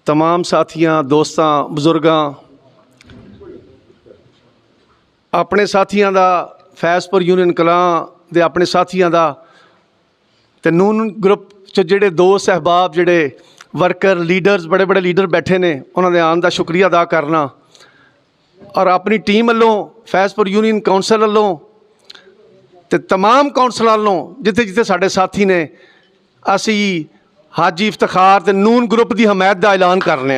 तमाम साथियां दोस्तां बजुर्गां अपने साथियां दा फैज़पुर यूनियन कलां दे अपने साथियां दा ते नून ग्रुप च जेह्ड़े दोस्त अहबाब जेह्ड़े वर्कर लीडर्स बड़े बड़े लीडर बैठे ने उन्होंने आन दा शुक्रिया अदा करना और अपनी टीम वालों फैज़पुर यूनियन काउंसिल वालों ते तमाम काउंसिल वालों जिथे जिथे साढ़े साथी ने असी हाजी इफ्तिखार ते नून ग्रुप की हमायत का ऐलान करने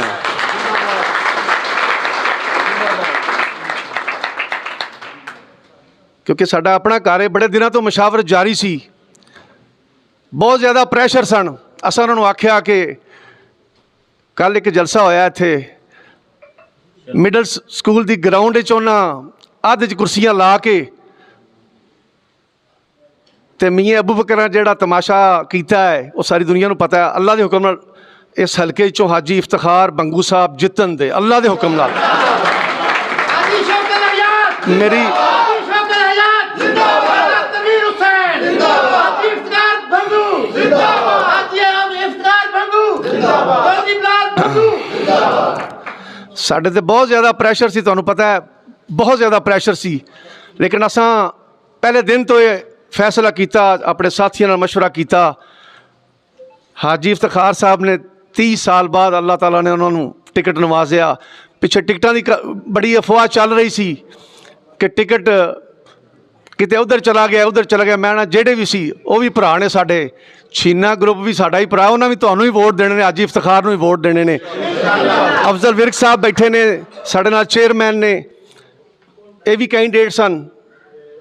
क्योंकि साडा अपना घर है। बड़े दिनों तो मशावरत जारी सी, बहुत ज़्यादा प्रैशर सन। असां उन्होंने आख्या कि कल एक जलसा होया इत्थे मिडल स्कूल की ग्राउंड उन्होंने अध कुर्सियां ला के ते मियां अबू बकर जिहड़ा तमाशा कीता है वो सारी दुनिया को पता है। अल्लाह के हुक्म नाल इस हल्के चों हाजी इफ्तिखार बंगू साहब जितन दे, अल्लाह के हुक्म नाल। मेरी साढ़े ते बहुत ज़्यादा प्रैशर सी, तुहानूं पता है बहुत ज़्यादा प्रैशर सी, लेकिन असां पहले दिन तो ये फैसला किया, अपने साथियों नाल मशवरा किया। हाजी इफ्तिखार साहब ने 30 साल बाद अल्लाह ताला ने उन्होंने टिकट नवाजिया। पिछे टिकटां की बड़ी अफवाह चल रही सी कि टिकट किते उधर चला गया उधर चला गया। मैं ना जेडे भी सी वो भी भरा ने साडे, छीना ग्रुप भी साडा ही भरा, उन्होंने भी तुहानूं ही वोट देने ने, हाजी इफ्तिखार नूं ही वोट देने ने। अफजल विर्क साहब बैठे ने साडे नाल, चेयरमैन ने, ये भी कैंडिडेट सन,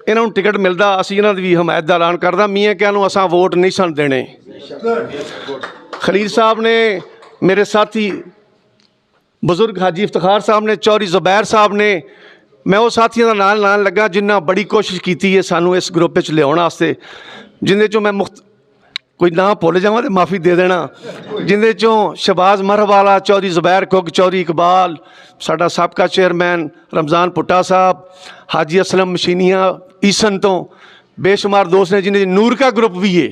इन्होंने टिकट मिलता असी इन्हों की भी हमायत का ऐलान करदा। मियाँ क्या असा वोट नहीं सन देने। खलील साहब ने, मेरे साथी बजुर्ग हाजी इफ्तिखार साहब ने, चौधरी जुबैर साहब ने, मैं वो साथियों का नाम लान लगा जिन्हें बड़ी कोशिश की है सानू इस ग्रुप में लियाउण वास्ते, जिंदे चों मैं कोई ना भुल जावां तो माफ़ी दे देना। जिंदे चों शहबाज मरहबाला, चौधरी जुबैर कुक, चौधरी इकबाल, साडा साबका चेयरमैन रमज़ान भुट्टा साहब, हाजी असलम मशीनिया ईसन तो बेशुमार दोस्त ने, जिन्हें नूर का ग्रुप भी है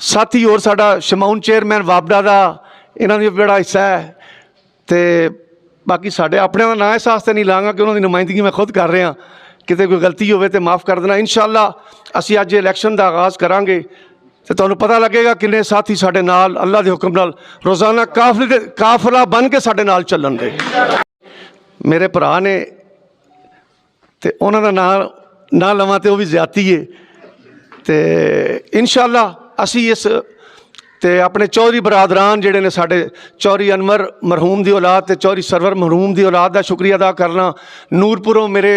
साथी, और साडा शमाउन चेयरमैन वाबडा का, इन्हों भी बड़ा हिस्सा है। तो बाकी साढ़े अपने का ना इस वास्ते नहीं लाँगा कि उन्होंने नुमाइंदगी मैं खुद कर रहा, किते कोई गलती हो तो माफ़ कर देना। इंशाअल्लाह असी अज इलैक्शन का आगाज़ करांगे तो तुहानूं पता लगेगा किन्ने साथी साढ़े नाल अल्लाह के हुक्म नाल रोज़ाना काफिला बन के साढ़े नाल चलन दे। मेरे भरा ने तो उन्होंने ना लवां तो भी ज्यादती है। तो इंशाअल्लाह असी इस ते अपने चौधरी बरादरान जिहड़े ने साडे, चौधरी अनवर मरहूम की औलाद ते चौधरी सरवर मरहूम की औलाद का शुक्रिया अदा करना। नूरपुरों मेरे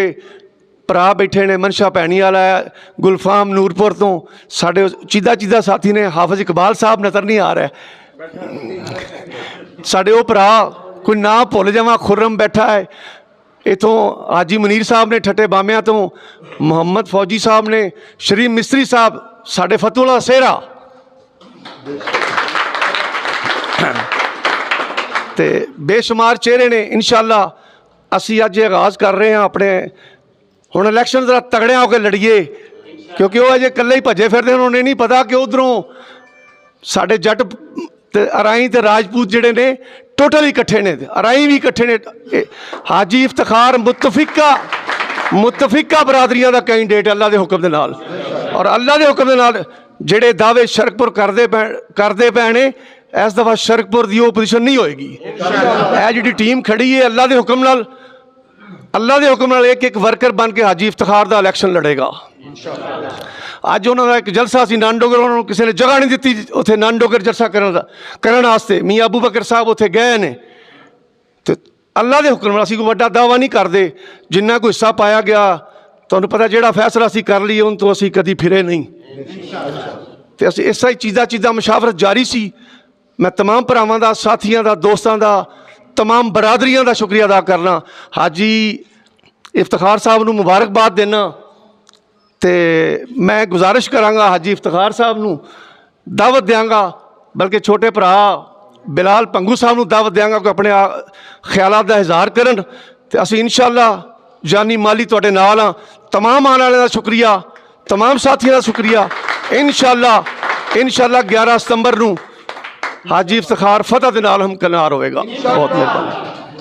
भरा बैठे ने, मनशा भैनी वाला है, गुलफाम नूरपुर तो साडे चीदा चीदा साथी ने, हाफिज इकबाल साहब नज़र नहीं आ रहा है साडे, वो भरा कोई ना भुल जावां, खुर्रम बैठा है इतों, हाजी मुनीर साहब ने ठट्टे बामिया तो, मुहम्मद फौजी साहब ने, शरीफ मिस्त्री साहब साडे फतुल्ला सेहरा, ते बेशुमार चेहरे ने। इंशाअल्लाह असी अज आगाज़ कर रहे हैं अपने, हुण इलैक्शन जरा तगड़े होकर लड़िए, क्योंकि वह अजे कल्ले ही भजे फिरदे, उन्हें नहीं पता कि उधरों साडे जट ते अराई ते राजपूत जिहड़े ने टोटल इकट्ठे ने, अराई भी इकट्ठे ने। हाजी इफ्तिखार मुतफिका बरादरियां का कैंडिडेट अल्लाह के हुक्म दे नाल, और अल्लाह के हुक्म दे नाल जिहड़े दावे शरकपुर करते पे ने, इस दफ़ा शरकपुर की ओपोजिशन नहीं होएगी। यह जी टीम खड़ी है अल्लाह के हुक्म नाल, अल्लाह के हुक्म नाल एक एक वर्कर बन के हाजी इफ्तिखार का इलैक्शन लड़ेगा। अज उन्होंने एक जलसा सी नानडोगर, उन्होंने किसी ने जगह नहीं दी उत्थे नानडोगर जलसा करने वास्ते। मियाँ अबू बकर साहब उत्थे गए ने, तो अल्लाह के हुक्म नाल असीं कोई वड्डा दावा नहीं करते, जिन्ना कोई हिस्सा पाया गया तुहानूं पता, जिहड़ा फैसला असीं कर लिए उन तो असीं कदी फिरे नहीं। तो असीं इस चीज़ा मशावरत जारी सी। मैं तमाम भरावां दा, साथियां दा, दोस्तां दा, तमाम बरादरियां का शुक्रिया अदा करना। हाजी इफ्तिखार साहब नूं मुबारकबाद देना, तो मैं गुजारिश करांगा हाजी इफ्तिखार साहब नूं दावत देंगा, बल्कि छोटे भरा बिलाल पंगू साहब नूं दावत देंगा कि अपने ख्यालात का इजहार करन। तो असीं इंशाअल्लाह जानी माली तुहाडे नाल हां। तमाम आने वाले का शुक्रिया, तमाम साथियों का शुक्रिया। इंशाअल्लाह 11 सितंबर नूं ਹਾਜੀ ਇਫਤਖਾਰ ਫਤਹ ਦੇ ਨਾਲ ਹਮਕਨਾਰ ਹੋਵੇਗਾ। ਬਹੁਤ ਮਿਹਰਬਾਨੀ।